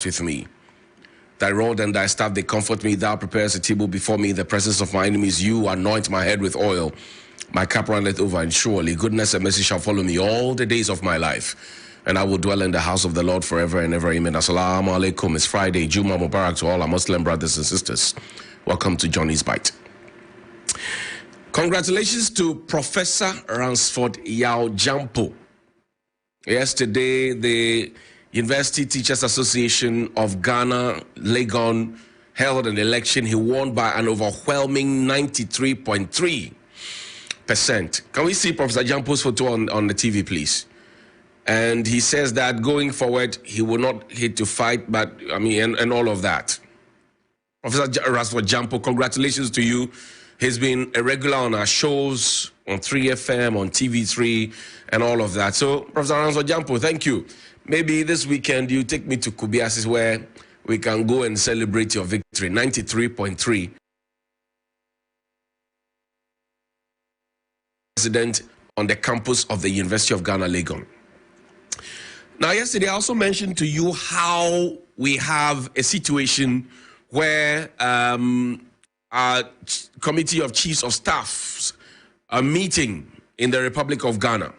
with me. Thy rod and thy staff, they comfort me. Thou preparest a table before me in the presence of my enemies. You anoint my head with oil. My cup runneth over, and surely goodness and mercy shall follow me all the days of my life. And I will dwell in the house of the Lord forever and ever. Amen. Assalamu alaikum. It's Friday. Juma Mubarak to all our Muslim brothers and sisters. Welcome to Johnny's Bite. Congratulations to Professor Ransford Yao Jampo. Yesterday, the University Teachers Association of Ghana, Legon, held an election. He won by an overwhelming 93.3%. Can we see Professor Jampo's photo on the TV, please? And he says that going forward, he will not hate to fight, but I mean, and all of that. Professor Ransford Jampo, congratulations to you. He's been a regular on our shows, on 3FM, on TV3, and all of that. So, Professor Ransford Jampo, thank you. Maybe this weekend you take me to Kubiasis where we can go and celebrate your victory. 93.3. President on the campus of the University of Ghana, Legon. Now, yesterday I also mentioned to you how we have a situation where our Committee of Chiefs of Staffs are meeting in the Republic of Ghana.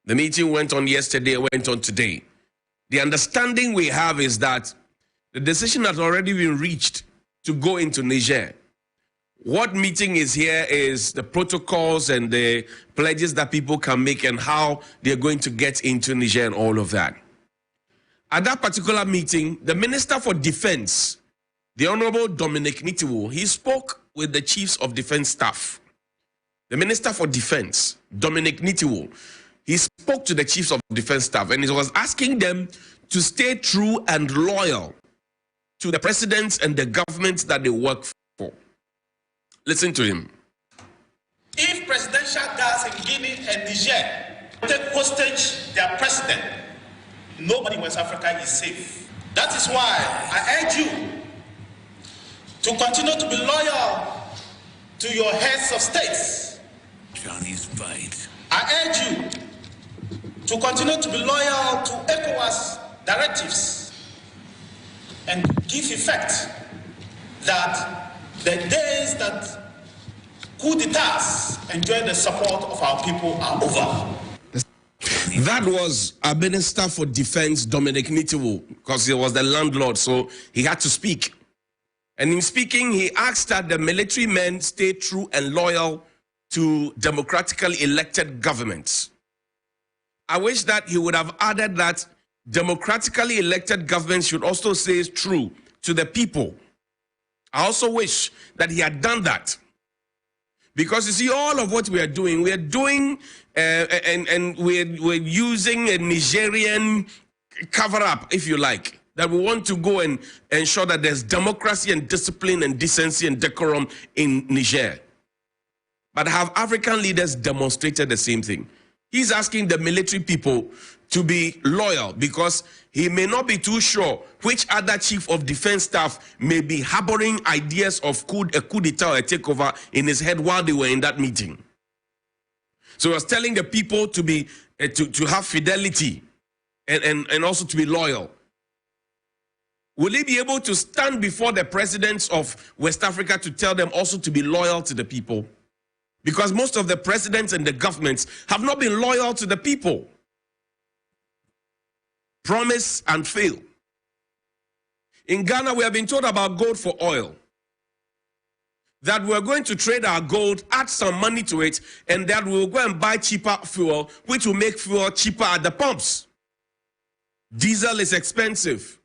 The meeting went on yesterday, went on today. The understanding we have is that the decision has already been reached to go into Niger. What meeting is here is the protocols and the pledges that people can make and how they're going to get into Niger and all of that. At that particular meeting, the Minister for Defense, the Honorable Dominic Nitiwul, he spoke with the Chiefs of Defense Staff. The Minister for Defense, Dominic Nitiwul, he spoke to the Chiefs of Defense Staff and he was asking them to stay true and loyal to the presidents and the governments that they work for. Listen to him. If presidential guards in Guinea and Niger take hostage their president, nobody in West Africa is safe. That is why I urge you to continue to be loyal to your heads of states. Johnny's Bite. I urge you to continue to be loyal to ECOWAS directives and give effect that the days that coup d'etats enjoy the support of our people are over. That was our Minister for Defense, Dominic Nitiwul, because he was the landlord, so he had to speak. And in speaking, he asked that the military men stay true and loyal to democratically elected governments. I wish that he would have added that democratically elected governments should also stay true to the people. I also wish that he had done that. Because you see, all of what we are doing and we're using a Nigerian cover-up, if you like, that we want to go and ensure that there's democracy and discipline and decency and decorum in Niger. But have African leaders demonstrated the same thing? He's asking the military people to be loyal because he may not be too sure which other chief of defense staff may be harboring ideas of a coup d'etat or a takeover in his head while they were in that meeting. So he was telling the people to be to have fidelity and also to be loyal. Will he be able to stand before the presidents of West Africa to tell them also to be loyal to the people? Because most of the presidents and the governments have not been loyal to the people. Promise and fail. In Ghana, we have been told about gold for oil. That we're going to trade our gold, add some money to it, and that we'll go and buy cheaper fuel, which will make fuel cheaper at the pumps. Diesel is expensive.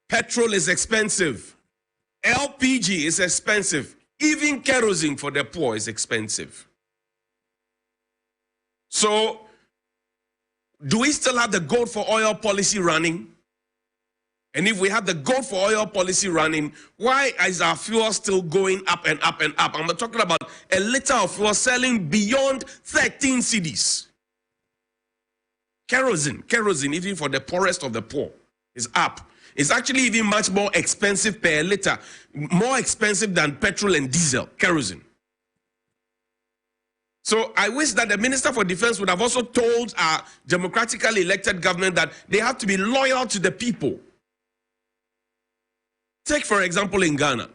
Petrol is expensive. LPG is expensive. Even kerosene for the poor is expensive. So, do we still have the gold for oil policy running? And if we have the gold for oil policy running, why is our fuel still going up and up and up? I'm talking about a liter of fuel selling beyond 13 cedis. Kerosene, even for the poorest of the poor, is up. It's actually even much more expensive per liter, more expensive than petrol and diesel, kerosene. So I wish that the Minister for Defense would have also told our democratically elected government that they have to be loyal to the people. Take, for example, in Ghana.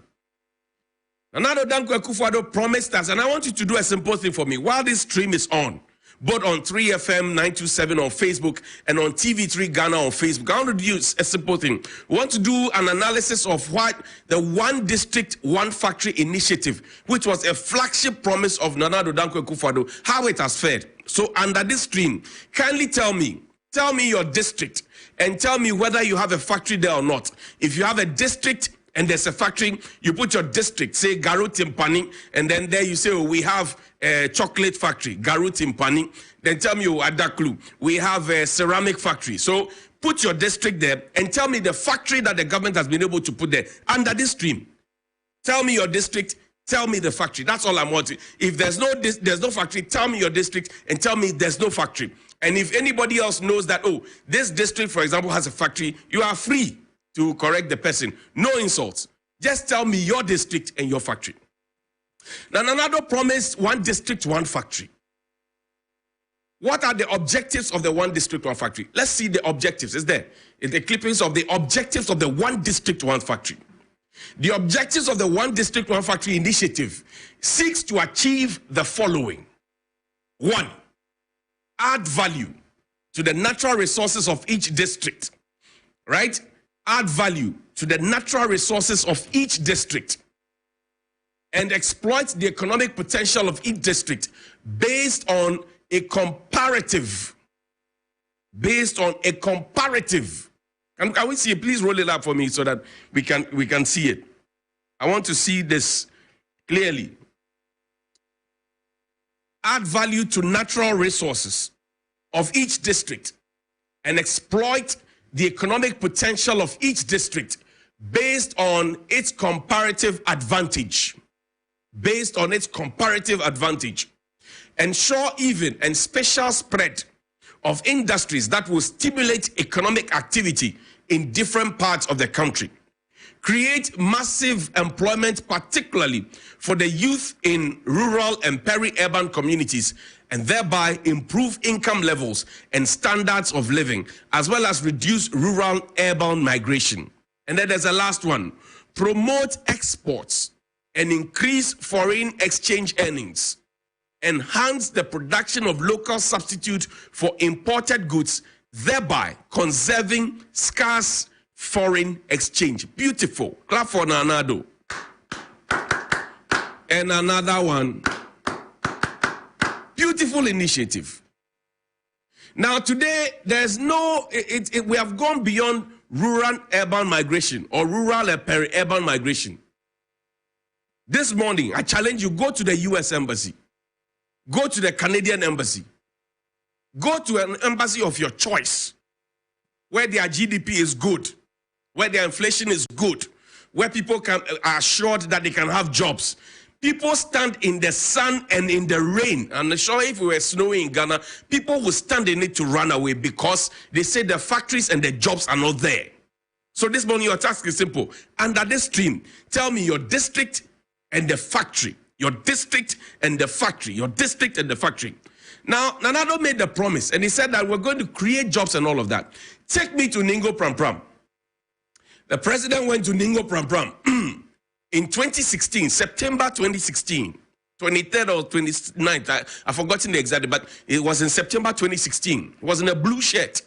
Nana Addo Dankwa Akufo-Addo promised us, and I want you to do a simple thing for me while this stream is on, both on 3FM 927 on Facebook and on TV3 Ghana on Facebook. I want to do a simple thing. We want to do an analysis of what the One District, One Factory initiative, which was a flagship promise of Nana Addo Dankwa Akufo-Addo, how it has fared. So under this stream, kindly tell me your district and tell me whether you have a factory there or not. If you have a district and there's a factory, you put your district, say Garu Timpani, and then there you say, oh, we have a chocolate factory, Garu Timpani. Then tell me, oh, Adaklu, we have a ceramic factory. So put your district there and tell me the factory that the government has been able to put there under this stream. Tell me your district, tell me the factory. That's all I'm wanting. If there's no factory, tell me your district and tell me there's no factory. And if anybody else knows that, oh, this district, for example, has a factory, you are free to correct the person. No insults. Just tell me your district and your factory. Now, Nana Addo promised one district, one factory. What are the objectives of the one district, one factory? Let's see the objectives. It's there. It's the clippings of the objectives of the one district, one factory. The objectives of the one district, one factory initiative seeks to achieve the following. 1, add value to the natural resources of each district, right? Add value to the natural resources of each district and exploit the economic potential of each district based on a comparative. Can we see it? Please roll it up for me so that we can see it. I want to see this clearly. Add value to natural resources of each district and exploit the economic potential of each district based on its comparative advantage. Ensure even and special spread of industries that will stimulate economic activity in different parts of the country. Create massive employment, particularly for the youth in rural and peri-urban communities, and thereby improve income levels and standards of living, as well as reduce rural-urban migration. And then there's a last one. Promote exports and increase foreign exchange earnings. Enhance the production of local substitute for imported goods, thereby conserving scarce foreign exchange. Beautiful. Clap for Nana Addo. And another one. Beautiful initiative. Now today, there's no, we have gone beyond rural-urban migration or rural and peri-urban migration. This morning, I challenge you, go to the US Embassy. Go to the Canadian Embassy. Go to an embassy of your choice, where their GDP is good, where their inflation is good, where people are assured that they can have jobs. People stand in the sun and in the rain. I'm sure if we were snowing in Ghana, people would stand in it to run away because they say the factories and the jobs are not there. So this morning, your task is simple. Under this stream, tell me your district and the factory. Your district and the factory. Your district and the factory. Now, Nana Addo made the promise, and he said that we're going to create jobs and all of that. Take me to Ningo Pram Pram. The president went to Ningo Pram Pram in 2016, September 2016, 23rd or 29th, I've forgotten the exact, but it was in September 2016. It was in a blue shirt.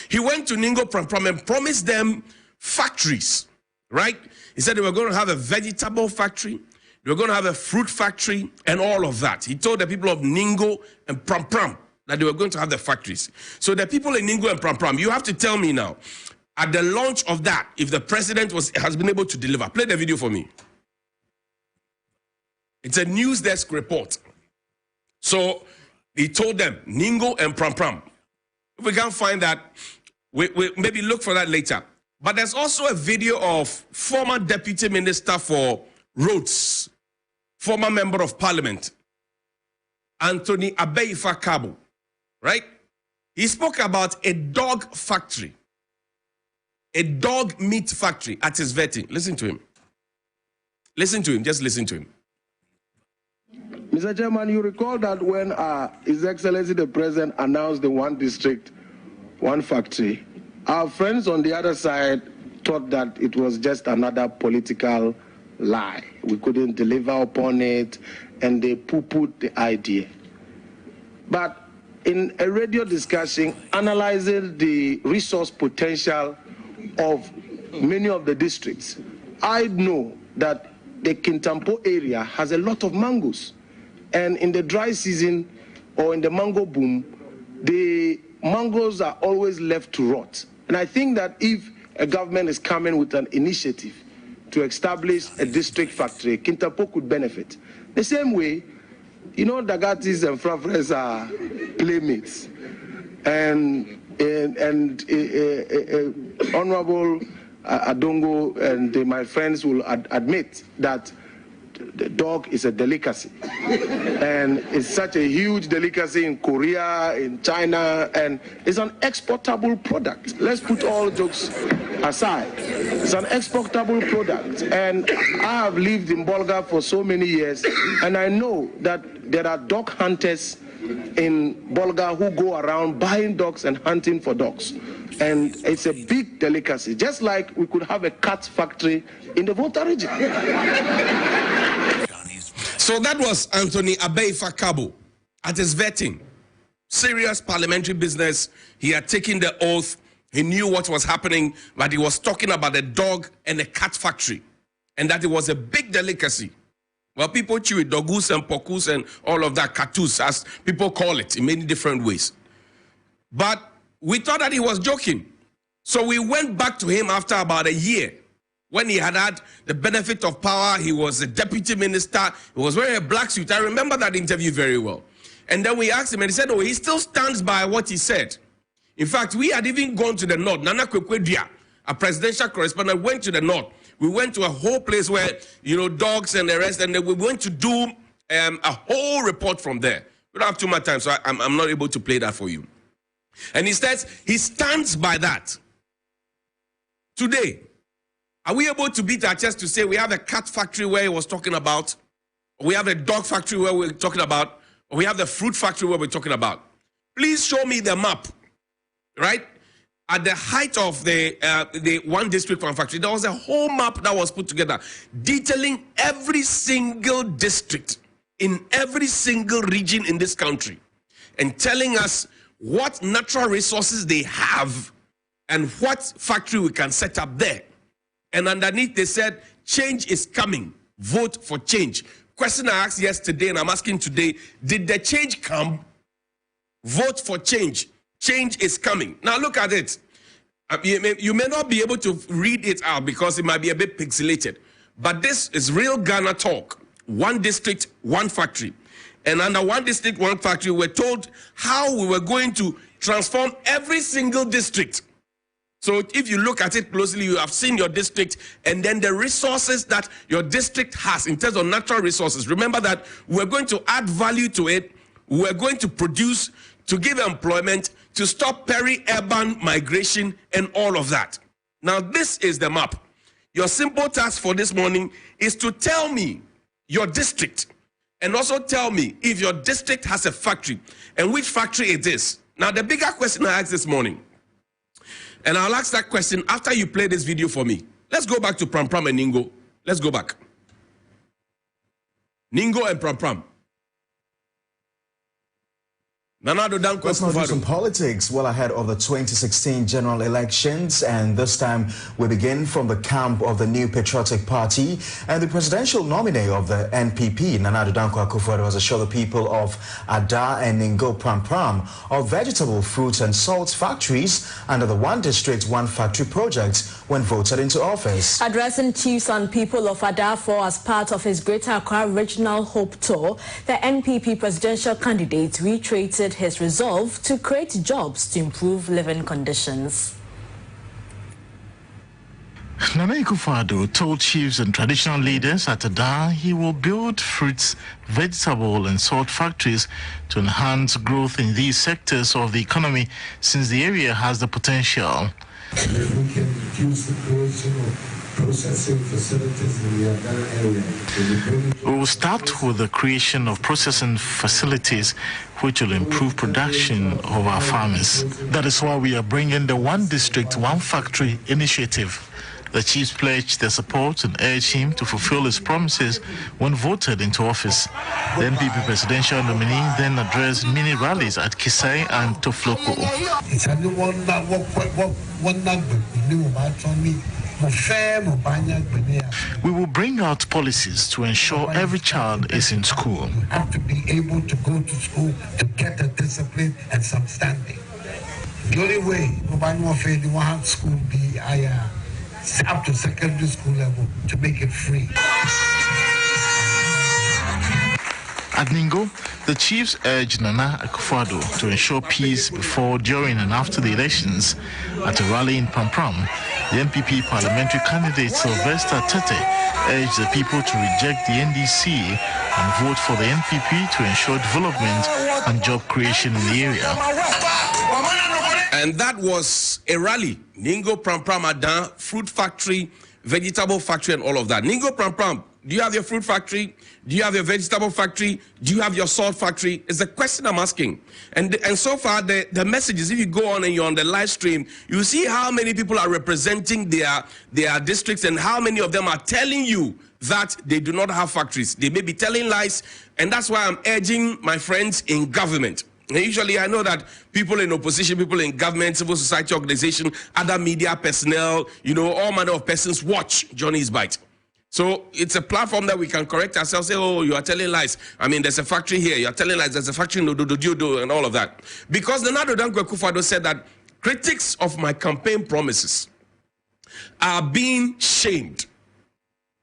He went to Ningo Pram Pram and promised them factories, right? He said they were going to have a vegetable factory, they were going to have a fruit factory, and all of that. He told the people of Ningo and Pram Pram that they were going to have the factories. So the people in Ningo and Pram Pram, you have to tell me now, at the launch of that, if the president has been able to deliver. Play the video for me. It's a news desk report. So he told them, Ningo and Pram Pram. If we can't find that, we maybe look for that later. But there's also a video of former Deputy Minister for Roads, former Member of Parliament, Anthony Abeifa Kabo, right? He spoke about a dog factory, a dog meat factory at his vetting. Listen to him. Listen to him. Just listen to him. Mr. Chairman, you recall that when His Excellency the President announced the one district, one factory, our friends on the other side thought that it was just another political lie. We couldn't deliver upon it, and they poo-pooed the idea. But in a radio discussion analyzing the resource potential of many of the districts, I know that the Kintampo area has a lot of mangoes. And in the dry season or in the mango boom, the mangoes are always left to rot. And I think that if a government is coming with an initiative to establish a district factory, Kintampo could benefit. The same way, you know, Dagatis and Frafres are playmates. And Honorable Adongo and my friends will admit that the dog is a delicacy. And it's such a huge delicacy in Korea, in China, and it's an exportable product. Let's put all jokes aside. It's an exportable product. And I have lived in Bolga for so many years, and I know that there are dog hunters in Bolga who go around buying dogs and hunting for dogs. And it's a big delicacy, just like we could have a cat factory in the Volta region. So that was Anthony Abeifa Kabo at his vetting. Serious parliamentary business. He had taken the oath. He knew what was happening, but he was talking about a dog and a cat factory, and that it was a big delicacy. Well, people chew it, dogus and pokus and all of that, katus, as people call it in many different ways. But we thought that he was joking. So we went back to him after about a year. When he had had the benefit of power, he was a deputy minister. He was wearing a black suit. I remember that interview very well. And then we asked him, and he said, oh, he still stands by what he said. In fact, we had even gone to the north. Nana Kwekwedia, a presidential correspondent, went to the north. We went to a whole place where, you know, dogs and the rest, and then we went to do a whole report from there. We don't have too much time, so I'm not able to play that for you. And he says he stands by that. Today, are we able to beat our chest to say we have a cat factory where he was talking about, or we have a dog factory where we're talking about, or we have the fruit factory where we're talking about? Please show me the map, right? At the height of the one district one factory, there was a whole map that was put together detailing every single district in every single region in this country and telling us what natural resources they have and what factory we can set up there. And underneath they said, change is coming. Vote for change. Question I asked yesterday and I'm asking today, did the change come? Vote for change. Change is coming. Now look at it. You may not be able to read it out because it might be a bit pixelated. But this is real Ghana talk. One district, one factory. And under one district, one factory, we're told how we were going to transform every single district. So if you look at it closely, you have seen your district and then the resources that your district has in terms of natural resources. Remember that we're going to add value to it. We're going to produce, to give employment, to stop peri-urban migration and all of that. Now, this is the map. Your simple task for this morning is to tell me your district and also tell me if your district has a factory and which factory it is. Now, the bigger question I asked this morning, and I'll ask that question after you play this video for me. Let's go back to Pram Pram and Ningo. Let's go back. Ningo and Pram Pram. Let's now do some politics well ahead of the 2016 general elections, and this time we begin from the camp of the New Patriotic Party, and the presidential nominee of the NPP, Nana Addo Dankwa Akufo-Addo, has assured the people of Ada and Ningo Pram Pram of vegetable, fruit and salt factories under the One District, One Factory project when voted into office. Addressing chiefs and people of Adafo as part of his Greater Accra Regional Hope Tour, the NPP presidential candidate reiterated his resolve to create jobs to improve living conditions. Nana Akufo-Addo told chiefs and traditional leaders at Ada he will build fruits, vegetable and salt factories to enhance growth in these sectors of the economy, since the area has the potential. If we can reduce the creation of processing facilities in the Ada area. We will start with the creation of processing facilities which will improve production of our farmers. That is why we are bringing the One District, One Factory initiative. The chiefs pledged their support and urged him to fulfill his promises when voted into office. The NPP presidential nominee then addressed mini rallies at Kisai and Tofloko. We will bring out policies to ensure every child is in school. You have to be able to go to school to get the discipline and some standing. The only way you want school be up to secondary school level to make it free. At Ningo, the chiefs urged Nana Akufo-Addo to ensure peace before, during and after the elections. At a rally in Prampram, the NPP parliamentary candidate Sylvester Tete urged the people to reject the NDC and vote for the NPP to ensure development and job creation in the area. And that was a rally. Ningo Prampram Adan, fruit factory, vegetable factory, and all of that. Ningo Prampram, do you have your fruit factory? Do you have your vegetable factory? Do you have your salt factory? It's the question I'm asking. And so far, the messages, if you go on and you're on the live stream, you see how many people are representing their districts and how many of them are telling you that they do not have factories. They may be telling lies, and that's why I'm urging my friends in government. And usually I know that people in opposition, people in government, civil society organization, other media personnel, all manner of persons watch Johnny's Bite. So it's a platform that we can correct ourselves, say, oh, you are telling lies. I mean, there's a factory here, you're telling lies, there's a factory in Ododo and all of that. Because Nana Addo Dankwa Akufo-Addo said that critics of my campaign promises are being shamed.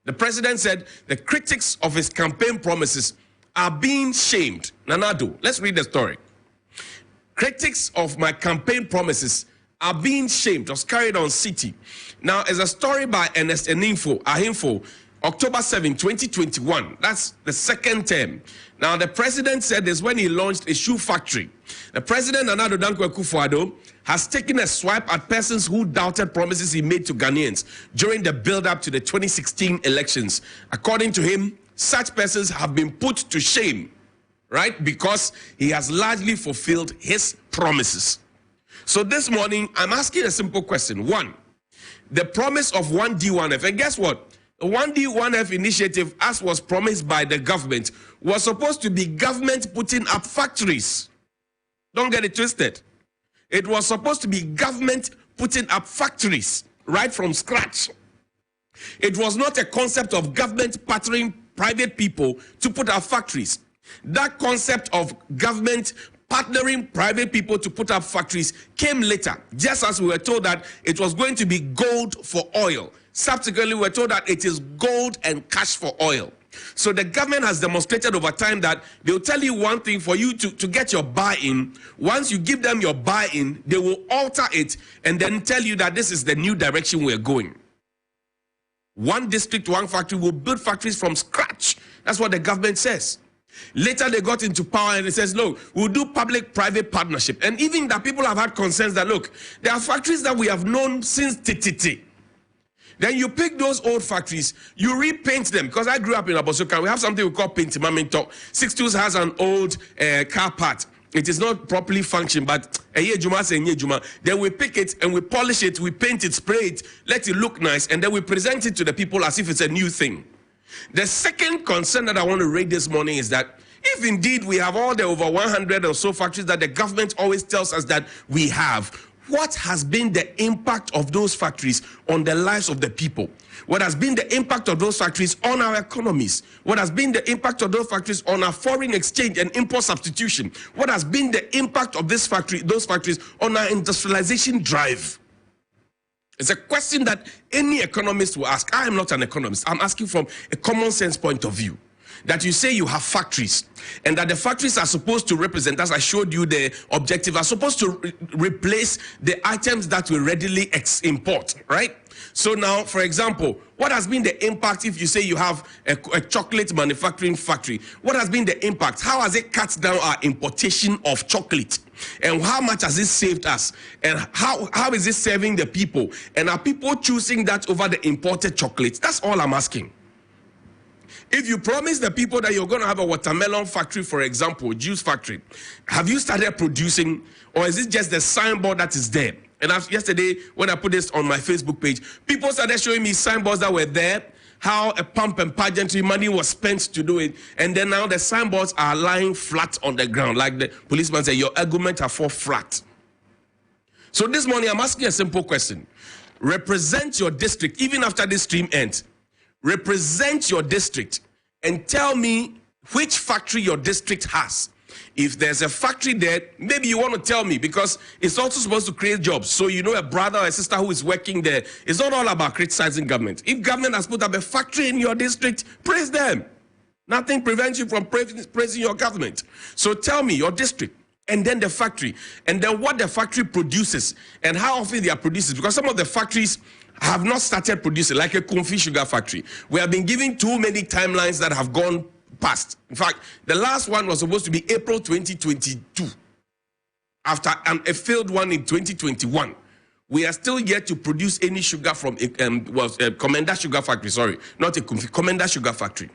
The president said the critics of his campaign promises are being shamed. Nana Addo, let's read the story. Critics of my campaign promises are being shamed. It was carried on City. Now, as a story by Ernest Ahimfo, October 7, 2021. That's the second term. Now, the president said this when he launched a shoe factory. The president, Nana Addo Dankwa Akufo-Addo, has taken a swipe at persons who doubted promises he made to Ghanaians during the build-up to the 2016 elections. According to him, such persons have been put to shame, right? Because he has largely fulfilled his promises. So this morning, I'm asking a simple question. One, the promise of 1D1F. And guess what? The 1D1F initiative, as was promised by the government, was supposed to be government putting up factories. Don't get it twisted. It was supposed to be government putting up factories right from scratch. It was not a concept of government partnering private people to put up factories. That concept of government partnering private people to put up factories came later, just as we were told that it was going to be gold for oil. Subsequently, we were told that it is gold and cash for oil. So the government has demonstrated over time that they'll tell you one thing for you to get your buy-in. Once you give them your buy-in, they will alter it and then tell you that this is the new direction we're going. One district, one factory will build factories from scratch. That's what the government says. Later, they got into power and it says, look, we'll do public-private partnership. And even that people have had concerns that, look, there are factories that we have known since TTT. Then you pick those old factories, you repaint them. Because I grew up in Abosokan, we have something we call paint maminto. 62 has an old car part. It is not properly functioning, but then we pick it and we polish it, we paint it, spray it, let it look nice, and then we present it to the people as if it's a new thing. The second concern that I want to raise this morning is that if indeed we have all the over 100 or so factories that the government always tells us that we have, what has been the impact of those factories on the lives of the people? What has been the impact of those factories on our economies? What has been the impact of those factories on our foreign exchange and import substitution? What has been the impact of those factories on our industrialization drive? It's a question that any economist will ask. I am not an economist. I'm asking from a common sense point of view. That you say you have factories and that the factories are supposed to represent, as I showed you the objective, are supposed to replace the items that we readily import, right? So now, for example, what has been the impact if you say you have a chocolate manufacturing factory? What has been the impact? How has it cut down our importation of chocolate? And how much has it saved us? And how is it serving the people? And are people choosing that over the imported chocolates? That's all I'm asking. If you promise the people that you're going to have a watermelon factory, for example, juice factory, have you started producing, or is it just the signboard that is there? And yesterday, when I put this on my Facebook page, people started showing me signboards that were there, how a pump and pageantry money was spent to do it. And then now the signboards are lying flat on the ground. Like the policeman said, your arguments are fall flat. So this morning, I'm asking a simple question. Represent your district, even after this stream ends. Represent your district and tell me which factory your district has. If there's a factory there, maybe you want to tell me, because it's also supposed to create jobs. So you know a brother or a sister who is working there. It's not all about criticizing government. If government has put up a factory in your district, praise them. Nothing prevents you from praising your government. So tell me your district, and then the factory, and then what the factory produces, and how often they are producing. Because some of the factories have not started producing, like a Kumfi sugar factory. We have been given too many timelines that have gone past. In fact, the last one was supposed to be April 2022. After a failed one in 2021, we are still yet to produce any sugar from Commander Sugar Factory. Sorry, not a Kumfi, Commander Sugar Factory.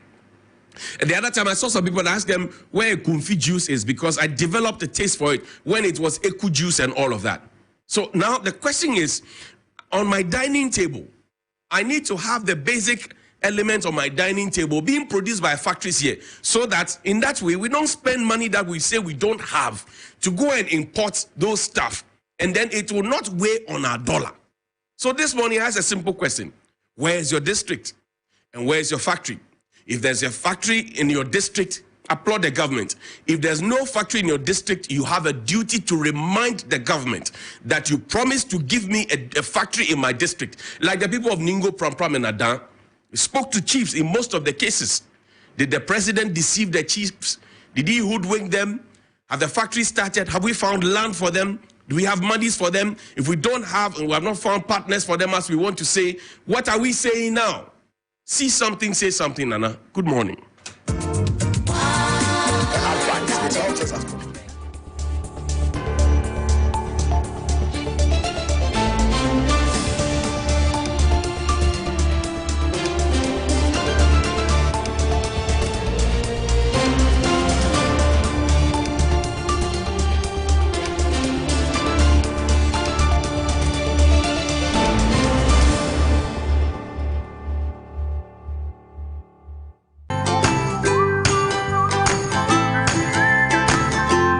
And the other time I saw some people and asked them where a Kumfi juice is, because I developed a taste for it when it was Eku juice and all of that. So now the question is, on my dining table, I need to have the basic elements on my dining table being produced by factories here, so that in that way we don't spend money that we say we don't have to go and import those stuff, and then it will not weigh on our dollar. So this morning has a simple question. Where is your district and where is your factory? If there's a factory in your district, applaud the government. If there's no factory in your district, you have a duty to remind the government that you promised to give me a factory in my district. Like the people of Ningo, Pram and Adan spoke to chiefs in most of the cases. Did the president deceive the chiefs? Did he hoodwink them? Have the factories started? Have we found land for them? Do we have monies for them? If we don't have, and we have not found partners for them as we want to say, what are we saying now? See something, say something, Nana. Good morning.